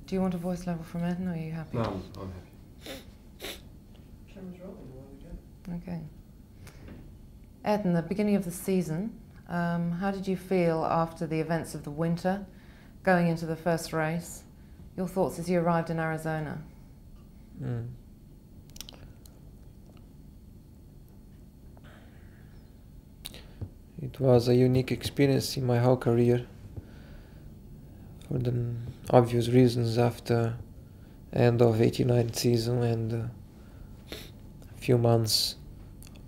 Do you want a voice level from Ayrton, or are you happy? No, I'm happy. Camera's rolling, away we go. Okay. Ayrton, the beginning of the season, how did you feel after the events of the winter, going into the first race? Your thoughts as you arrived in Arizona? It was a unique experience in my whole career, for the obvious reasons after end of 89 season and a few months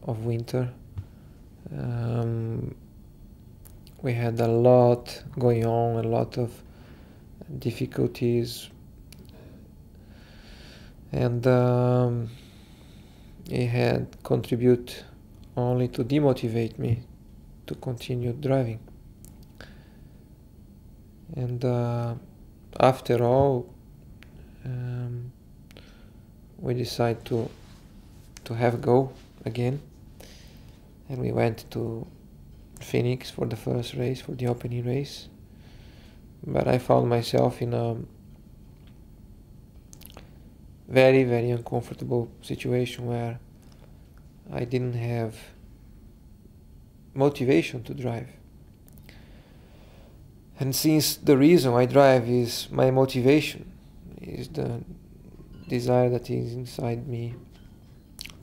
of winter. We had a lot going on, a lot of difficulties, and it had contributed only to demotivate me to continue driving. And after all, we decided to have a go again, and we went to Phoenix for the first race, for the opening race. But I found myself in a very, very uncomfortable situation where I didn't have motivation to drive. And since the reason I drive is my motivation, is the desire that is inside me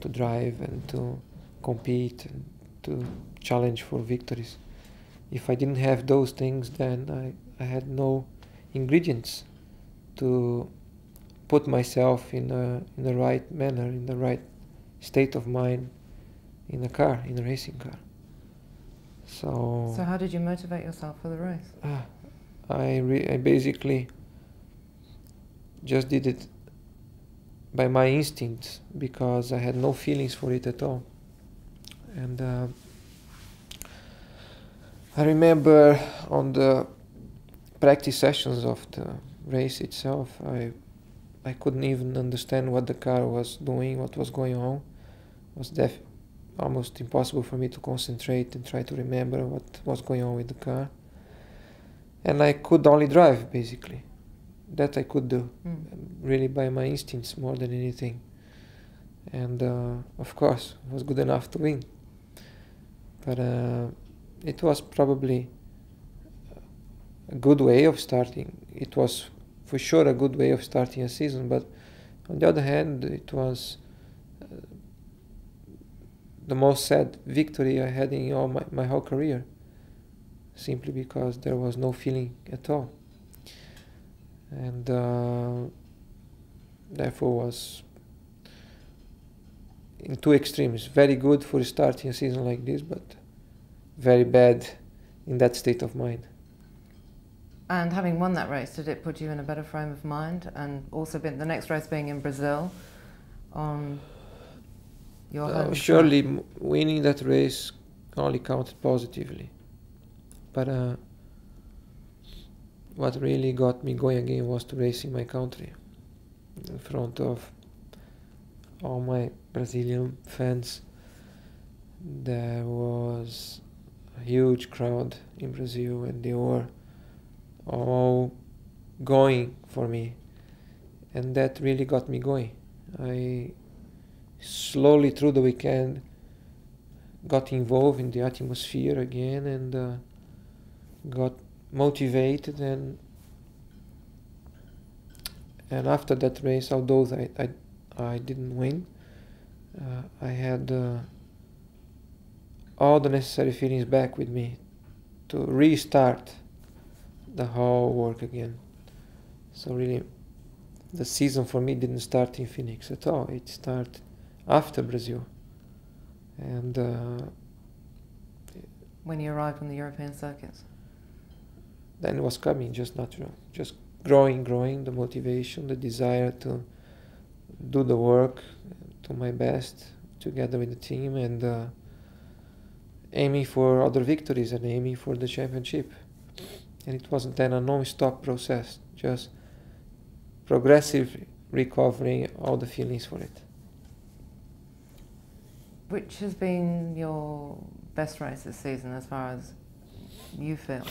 to drive and to compete and to challenge for victories. If I didn't have those things, then I had no ingredients to put myself in the right manner, in the right state of mind in a car, in a racing car. So how did you motivate yourself for the race? I basically just did it by my instinct, because I had no feelings for it at all. And I remember on the practice sessions of the race itself, I couldn't even understand what the car was doing, what was going on. It was almost impossible for me to concentrate and try to remember what was going on with the car. And I could only drive, basically. That I could do, really by my instincts more than anything. And of course, it was good enough to win. But it was probably a good way of starting. It was for sure a good way of starting a season, but on the other hand, it was the most sad victory I had in all my whole career, simply because there was no feeling at all. And therefore was in two extremes: very good for starting a season like this, but very bad in that state of mind. And having won that race, did it put you in a better frame of mind? And also the next race being in Brazil, on your home surely track? Winning that race only counted positively. But what really got me going again was to race in my country, in front of all my Brazilian fans. There was a huge crowd in Brazil, and they were all going for me, and that really got me going. I slowly through the weekend got involved in the atmosphere again, and got motivated, and after that race, although I didn't win, I had all the necessary feelings back with me to restart the whole work again. So really, the season for me didn't start in Phoenix at all. It started after Brazil. And when you arrived on the European circuits? Then it was coming, just natural. Just growing, the motivation, the desire to do the work to my best together with the team, and aiming for other victories and aiming for the championship. And it wasn't then a non-stop process, just progressively recovering all the feelings for it. Which has been your best race this season, as far as you feel?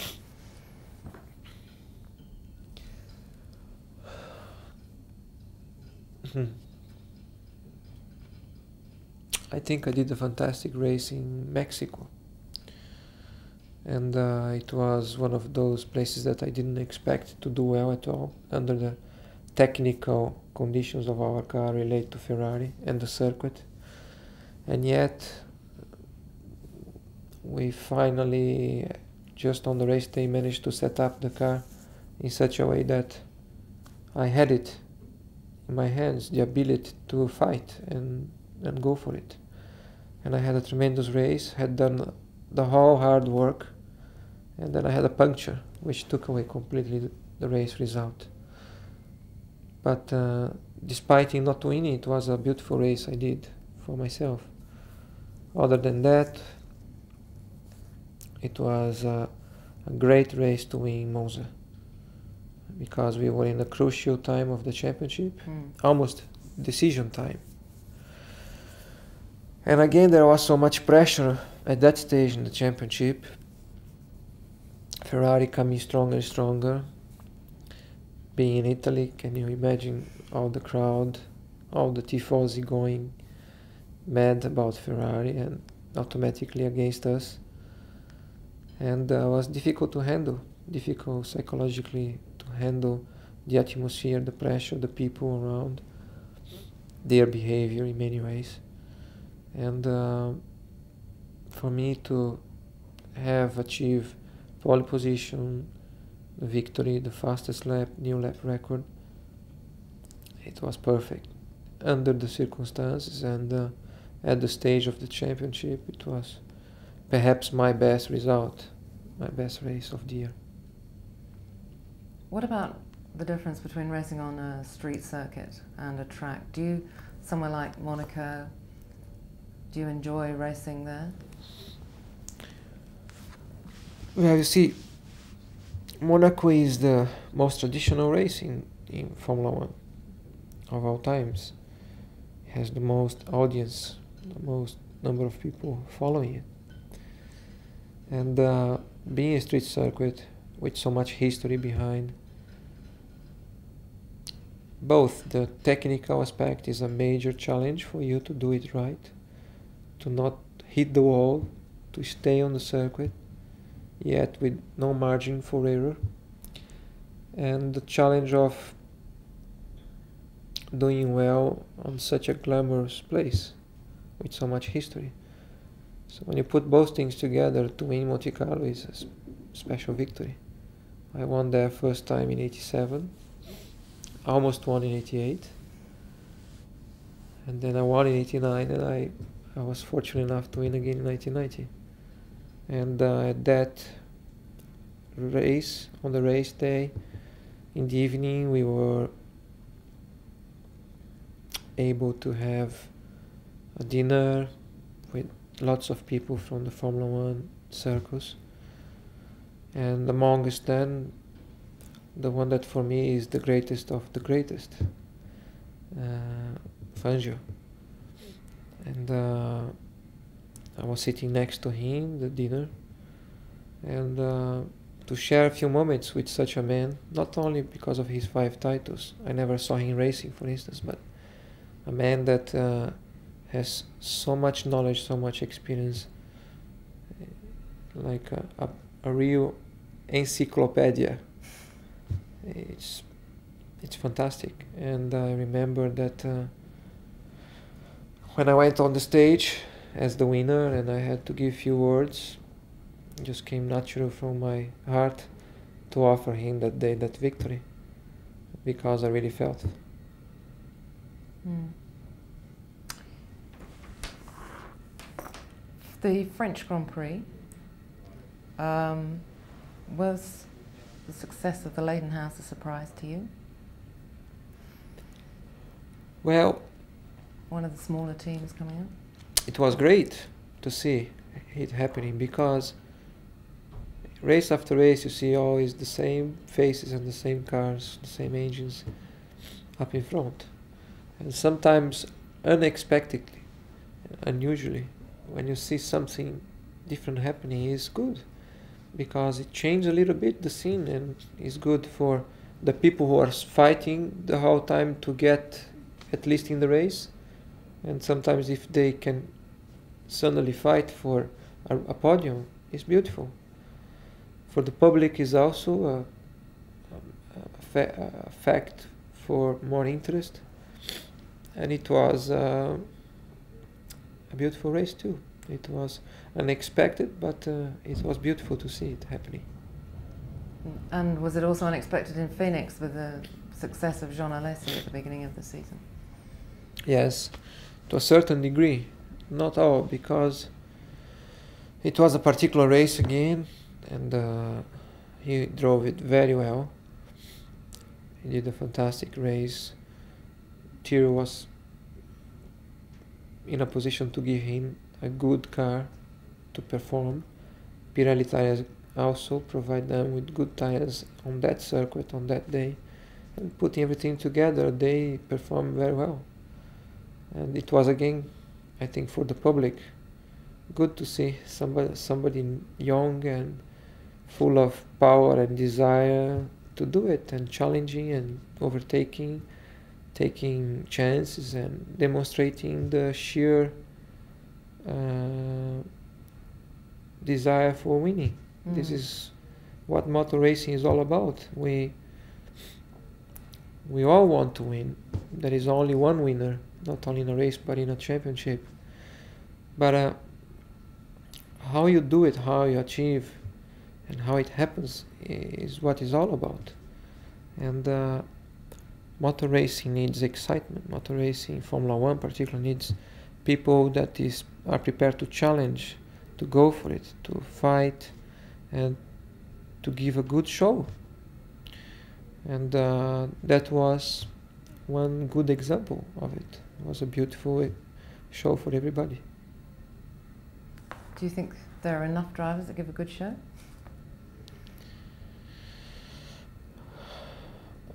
I think I did a fantastic race in Mexico. And it was one of those places that I didn't expect to do well at all under the technical conditions of our car related to Ferrari and the circuit. And yet, we finally, just on the race day, managed to set up the car in such a way that I had it in my hands, the ability to fight and go for it. And I had a tremendous race, had done the whole hard work, and then I had a puncture, which took away completely the race result. But despite not winning, it was a beautiful race I did for myself. Other than that, it was a great race to win Monza, because we were in a crucial time of the championship, almost decision time. And again, there was so much pressure at that stage in the championship. Ferrari coming stronger and stronger. Being in Italy, can you imagine all the crowd, all the tifosi going mad about Ferrari and automatically against us. And it was difficult to handle, difficult psychologically to handle the atmosphere, the pressure, the people around, their behavior in many ways. And for me to have achieved pole position, the victory, the fastest lap, new lap record, it was perfect under the circumstances, and at the stage of the championship it was perhaps my best result, my best race of the year. What about the difference between racing on a street circuit and a track? Somewhere like Monaco, do you enjoy racing there? Well, you see, Monaco is the most traditional race in Formula One of all times. It has the most audience, the most number of people following it. And being a street circuit with so much history behind, both the technical aspect is a major challenge for you to do it right, to not hit the wall, to stay on the circuit, yet with no margin for error, and the challenge of doing well on such a glamorous place with so much history. So when you put both things together, to win Monte Carlo is a special victory. I won there first time in '87, almost won in '88, and then I won in '89, and I was fortunate enough to win again in 1990. And at that race, on the race day, in the evening, we were able to have a dinner with lots of people from the Formula One circus. And amongst them, the one that for me is the greatest of the greatest, Fangio. And I was sitting next to him, the dinner, and to share a few moments with such a man, not only because of his 5 titles, I never saw him racing, for instance, but a man that has so much knowledge, so much experience, like a real encyclopedia. It's fantastic. And I remember that when I went on the stage as the winner and I had to give few words, it just came natural from my heart to offer him that day that victory, because I really felt it. The French Grand Prix, was the success of the Leighton House a surprise to you? Well, one of the smaller teams coming up? It was great to see it happening, because race after race you see always the same faces and the same cars, the same engines up in front. And sometimes unexpectedly, unusually, when you see something different happening, is good, because it changes a little bit the scene and is good for the people who are fighting the whole time to get at least in the race. And sometimes if they can suddenly fight for a podium, it's beautiful. For the public is also a fact for more interest. And it was a beautiful race too. It was unexpected, but it was beautiful to see it happening. And was it also unexpected in Phoenix with the success of Jean Alesi at the beginning of the season? Yes, to a certain degree. Not all, because it was a particular race again, and he drove it very well. He did a fantastic race. Thierry was in a position to give him a good car to perform. Pirelli tires also provide them with good tires on that circuit on that day, and putting everything together, they performed very well. And it was again, I think, for the public, good to see somebody young and full of power and desire to do it, and challenging and overtaking, taking chances and demonstrating the sheer desire for winning. This is what motor racing is all about. We all want to win. There is only one winner, not only in a race but in a championship. But how you do it, how you achieve, and how it happens is what it's all about. And motor racing needs excitement. Motor racing, Formula 1 particularly, needs people that are prepared to challenge, to go for it, to fight, and to give a good show. And that was one good example of it. It was a beautiful show for everybody. Do you think there are enough drivers that give a good show?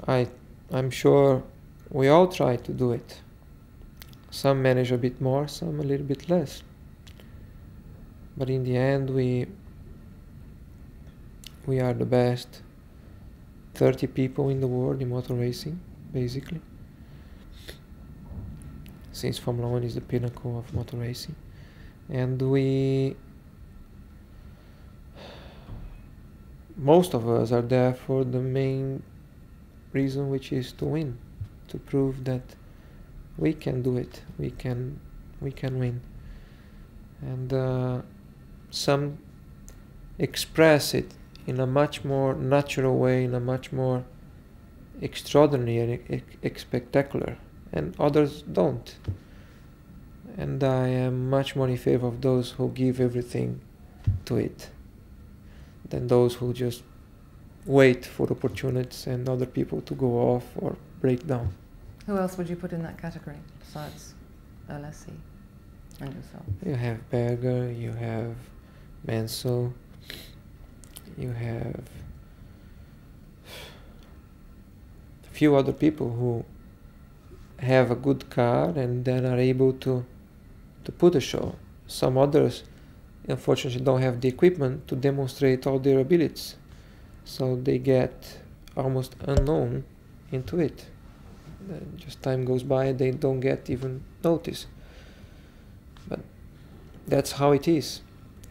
I'm sure we all try to do it. Some manage a bit more, some a little bit less. But in the end, we are the best 30 people in the world in motor racing, basically. Since Formula 1 is the pinnacle of motor racing. And most of us are there for the main reason, which is to win, to prove that we can do it, we can win. And some express it in a much more natural way, in a much more extraordinary and spectacular, and others don't. And I am much more in favor of those who give everything to it than those who just wait for opportunities and other people to go off or break down. Who else would you put in that category besides Alesi and yourself? You have Berger, you have Mansell, you have a few other people who have a good car and then are able to put a show. Some others, unfortunately, don't have the equipment to demonstrate all their abilities, so they get almost unknown into it. Just time goes by, they don't get even noticed. But that's how it is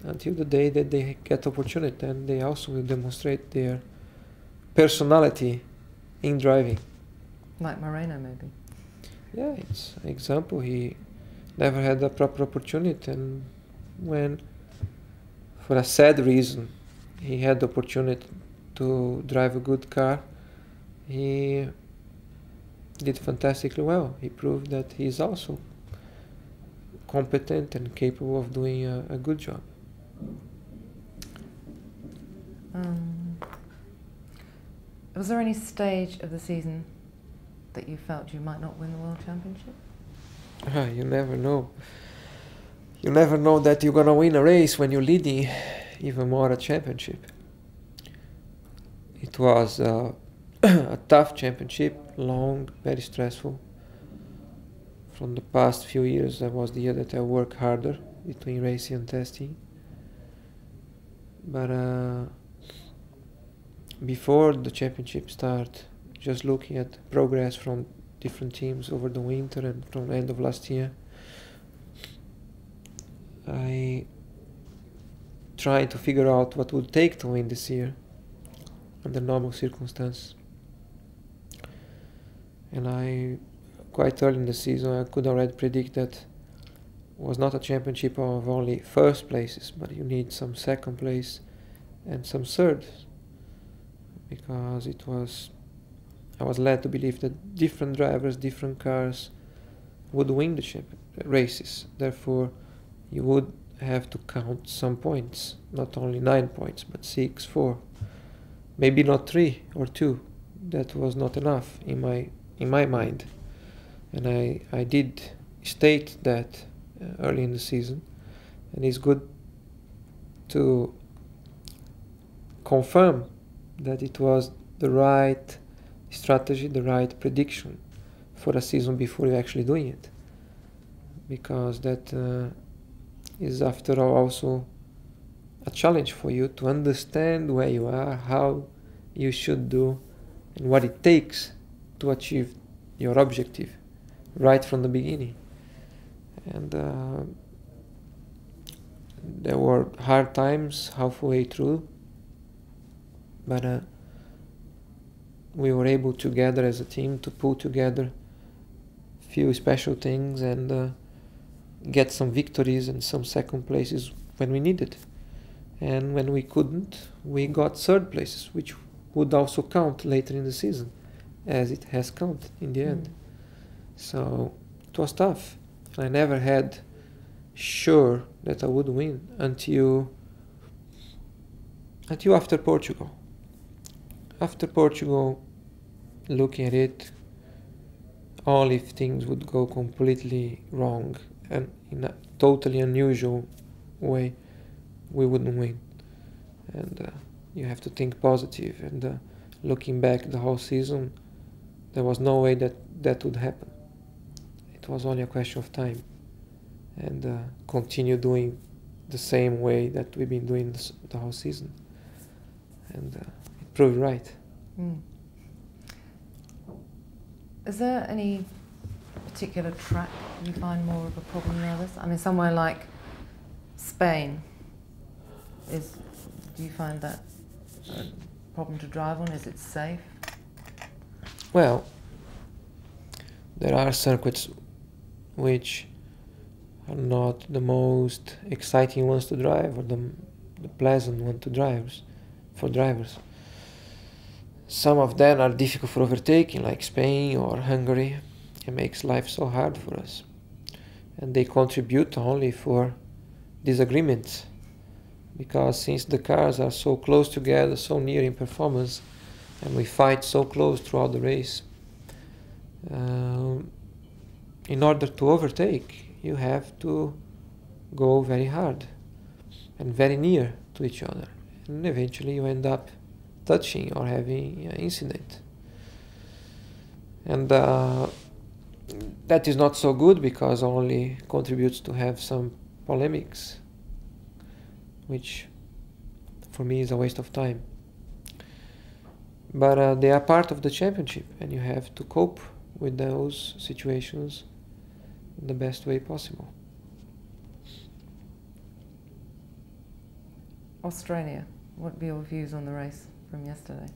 until the day that they get opportunity, and they also will demonstrate their personality in driving. Like Moreno, maybe. Yeah, it's an example. He never had a proper opportunity, and when, for a sad reason, he had the opportunity to drive a good car, he did fantastically well. He proved that he is also competent and capable of doing a good job. Was there any stage of the season that you felt you might not win the World Championship? You never know. You never know that you're gonna win a race when you're leading, even more a championship. It was a tough championship, long, very stressful. From the past few years, that was the year that I worked harder between racing and testing. But before the championship start, just looking at progress from different teams over the winter and from the end of last year. I tried to figure out what would take to win this year under normal circumstances. And I, quite early in the season, I could already predict that it was not a championship of only first places, but you need some second place and some third, because I was led to believe that different drivers, different cars would win the races. Therefore, you would have to count some points, not only 9 points, but 6, 4, maybe not 3 or 2. That was not enough in my mind, and I did state that early in the season, and it's good to confirm that it was the right strategy, the right prediction for a season before you're actually doing it, because that is after all also a challenge for you to understand where you are, how you should do, and what it takes to achieve your objective right from the beginning. And there were hard times halfway through, but we were able together as a team to pull together a few special things and get some victories and some second places when we needed. And when we couldn't, we got third places, which would also count later in the season, as it has counted in the end. So it was tough. I never had sure that I would win until after Portugal. After Portugal, looking at it, all if things would go completely wrong and in a totally unusual way, we wouldn't win. And you have to think positive. And looking back the whole season, there was no way that would happen. It was only a question of time, and continue doing the same way that we've been doing the whole season. And it proved right. Is there any particular track you find more of a problem than others? I mean, somewhere like Spain, do you find that a problem to drive on? Is it safe? Well, there are circuits which are not the most exciting ones to drive, or the pleasant one for drivers. Some of them are difficult for overtaking, like Spain or Hungary. It makes life so hard for us. And they contribute only for disagreements, because since the cars are so close together, so near in performance, and we fight so close throughout the race, in order to overtake, you have to go very hard and very near to each other, and eventually you end up touching or having an incident. And that is not so good, because only contributes to have some polemics, which for me is a waste of time. But they are part of the championship, and you have to cope with those situations in the best way possible. Australia, what were your views on the race from yesterday?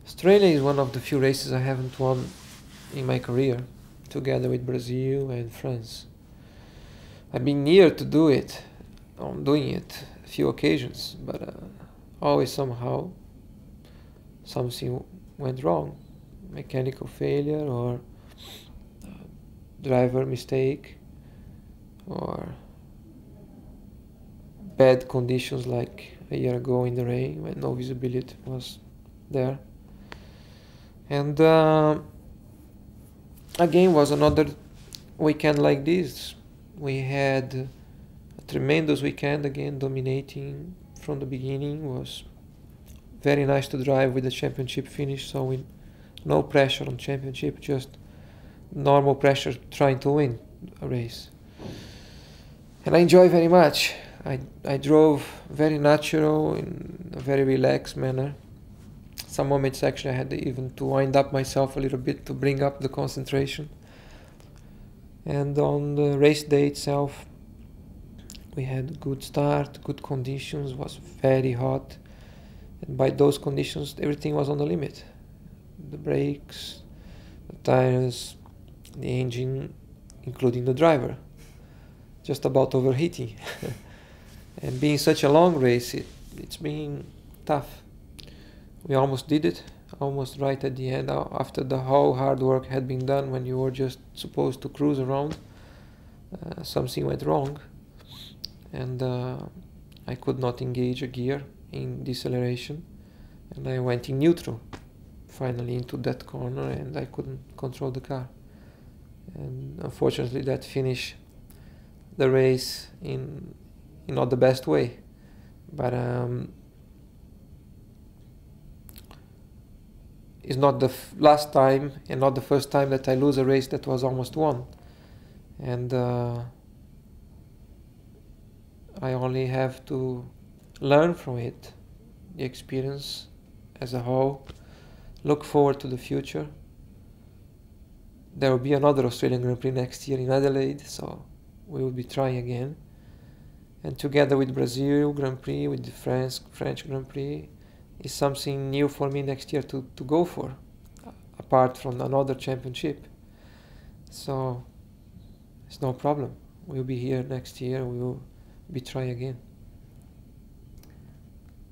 Australia is one of the few races I haven't won in my career, together with Brazil and France. I've been near to doing it a few occasions, but always somehow something went wrong. Mechanical failure, or driver mistake, or bad conditions like a year ago in the rain when no visibility was there. And again was another weekend like this. We had a tremendous weekend again, dominating from the beginning. Was very nice to drive with the championship finish, so with no pressure on championship, just normal pressure trying to win a race. And I enjoy very much. I drove very natural, in a very relaxed manner, some moments actually I had even to wind up myself a little bit to bring up the concentration. And on the race day itself, we had a good start, good conditions, was very hot. And by those conditions, everything was on the limit. The brakes, the tires, the engine, including the driver, just about overheating. And being such a long race, it's been tough. We almost did it, almost right at the end, after the whole hard work had been done when you were just supposed to cruise around. Something went wrong, and I could not engage a gear in deceleration, and I went in neutral finally into that corner, and I couldn't control the car. And unfortunately that finished the race in not the best way, but it's not the last time and not the first time that I lose a race that was almost won. And I only have to learn from it, the experience as a whole, look forward to the future. There will be another Australian Grand Prix next year in Adelaide, so we will be trying again. And together with Brazil Grand Prix, with the French Grand Prix, is something new for me next year to go for, apart from another championship. So it's no problem. We'll be here next year, we will be trying again.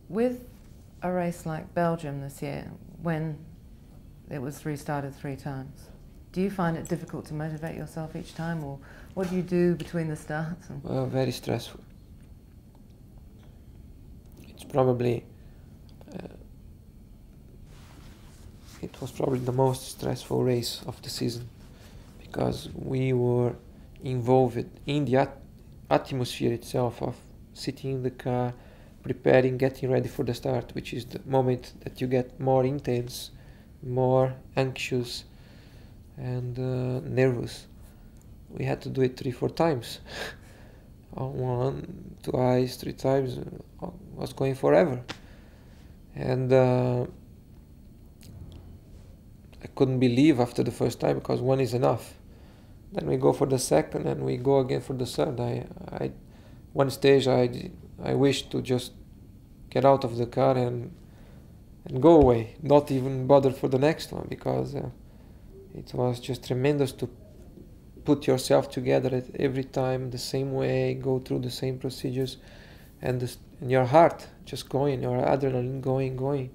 With a race like Belgium this year, when it was restarted 3 times, do you find it difficult to motivate yourself each time, or what do you do between the starts? Well, very stressful. It's probably it was probably the most stressful race of the season, because we were involved in the atmosphere itself of sitting in the car, preparing, getting ready for the start, which is the moment that you get more intense, more anxious and nervous. We had to do it 3-4 times. 1, twice, 3 times, was going forever. And I couldn't believe after the first time, because 1 is enough. Then we go for the second and we go again for the third. One stage I wished to just get out of the car and go away, not even bother for the next one, because it was just tremendous to put yourself together at every time the same way, go through the same procedures, and your heart just going, your adrenaline going.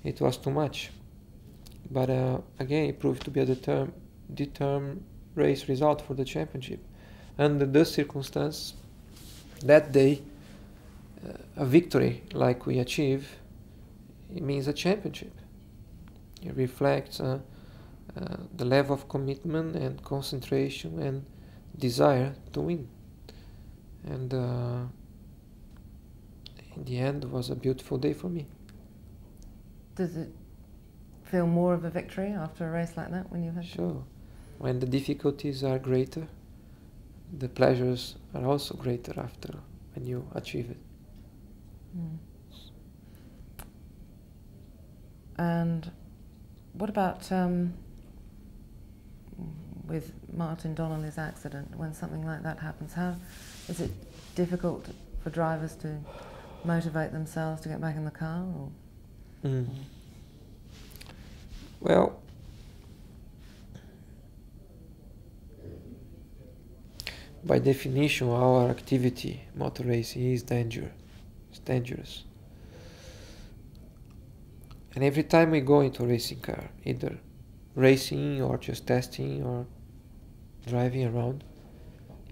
It was too much. But again, it proved to be a determined race result for the championship. Under those circumstances, that day, a victory like we achieve, it means a championship. It reflects the level of commitment and concentration and desire to win. And in the end, it was a beautiful day for me. Does it feel more of a victory after a race like that when you've had? Sure. When the difficulties are greater, the pleasures are also greater after, when you achieve it. Mm. And what about with Martin Donnelly's accident, when something like that happens? How is it difficult for drivers to motivate themselves to get back in the car? Or? Mm. Well, by definition, our activity, motor racing, is dangerous. It's dangerous. And every time we go into a racing car, either racing or just testing or driving around,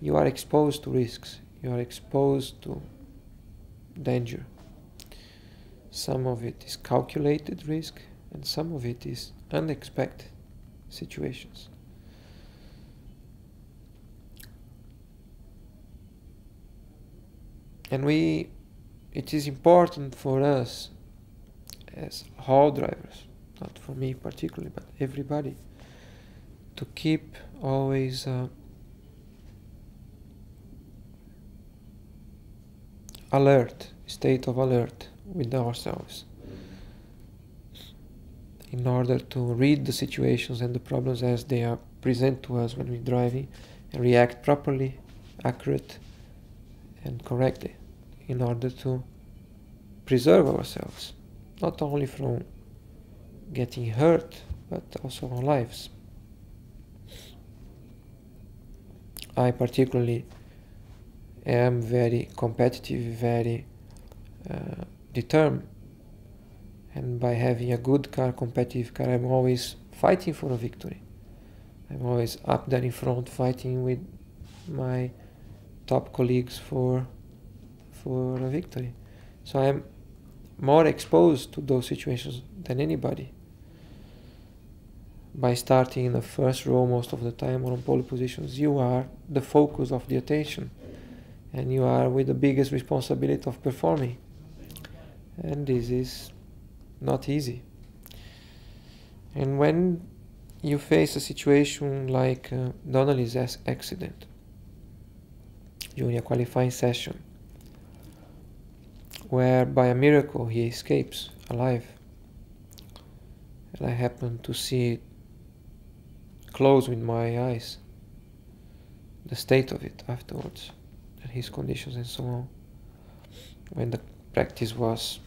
you are exposed to risks. You are exposed to danger. Some of it is calculated risk, and some of it is unexpected situations. And it is important for us as all drivers, not for me particularly, but everybody, to keep always alert, state of alert with ourselves. in order to read the situations and the problems as they are present to us when we're driving, and react properly, accurate and correctly, in order to preserve ourselves, not only from getting hurt, but also our lives. I particularly am very competitive, very determined, and by having a good car, competitive car, I'm always fighting for a victory. I'm always up there in front, fighting with my top colleagues for a victory. So I'm more exposed to those situations than anybody. By starting in the first row most of the time or on pole positions, you are the focus of the attention, and you are with the biggest responsibility of performing. And this is not easy. And when you face a situation like Donnelly's accident during a qualifying session, where by a miracle he escapes alive, and I happen to see it close with my eyes, the state of it afterwards, and his conditions and so on, when the practice was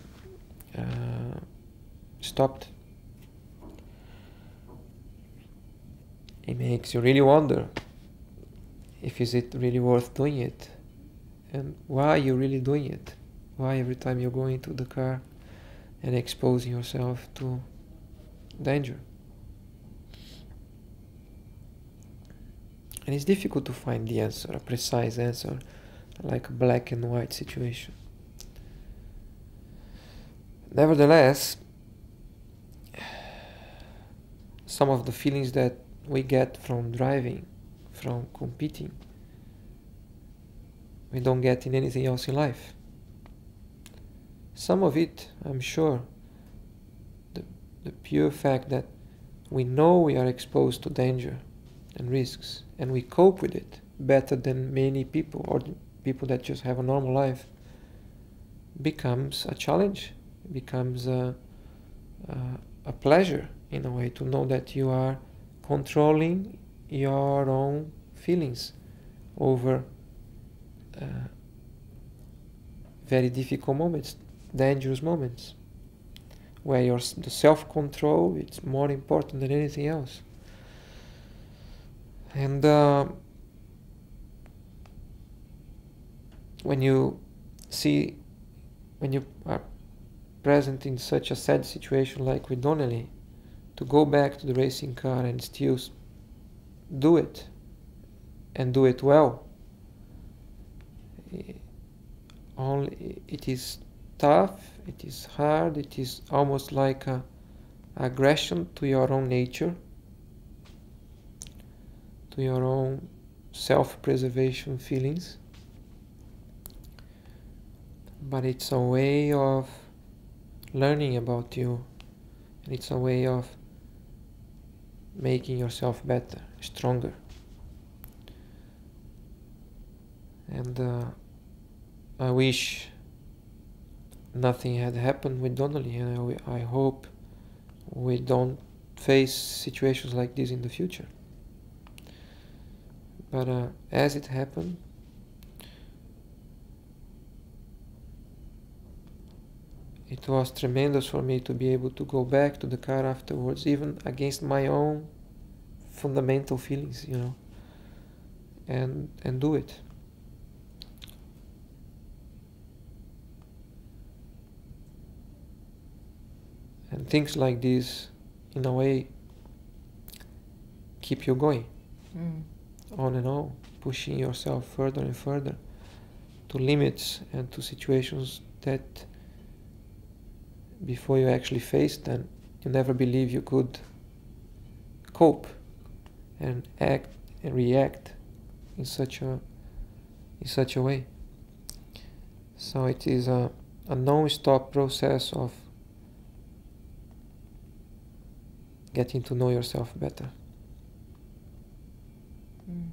stopped, it makes you really wonder if is it really worth doing it, and why you're really doing it. Why every time you're going to the car and exposing yourself to danger. And it's difficult to find the answer, a precise answer, like a black and white situation. Nevertheless, some of the feelings that we get from driving, from competing, we don't get in anything else in life. Some of it, I'm sure, the pure fact that we know we are exposed to danger and risks, and we cope with it better than many people, or people that just have a normal life, becomes a challenge, becomes a pleasure in a way, to know that you are controlling your own feelings over very difficult moments, dangerous moments, where the self-control, it's more important than anything else. And when you are present in such a sad situation like with Donnelly, to go back to the racing car and still do it, and do it well, it is tough, it is hard, it is almost like a aggression to your own nature, to your own self-preservation feelings. But it's a way of learning about you, and it's a way of making yourself better, stronger. And I wish nothing had happened with Donnelly, and I hope we don't face situations like this in the future. But as it happened, it was tremendous for me to be able to go back to the car afterwards, even against my own fundamental feelings, and do it. And things like this, in a way, keep you going. On and on, pushing yourself further and further to limits and to situations that before you actually face them, you never believe you could cope and act and react in such a way. So it is a non-stop process of getting to know yourself better. Mm.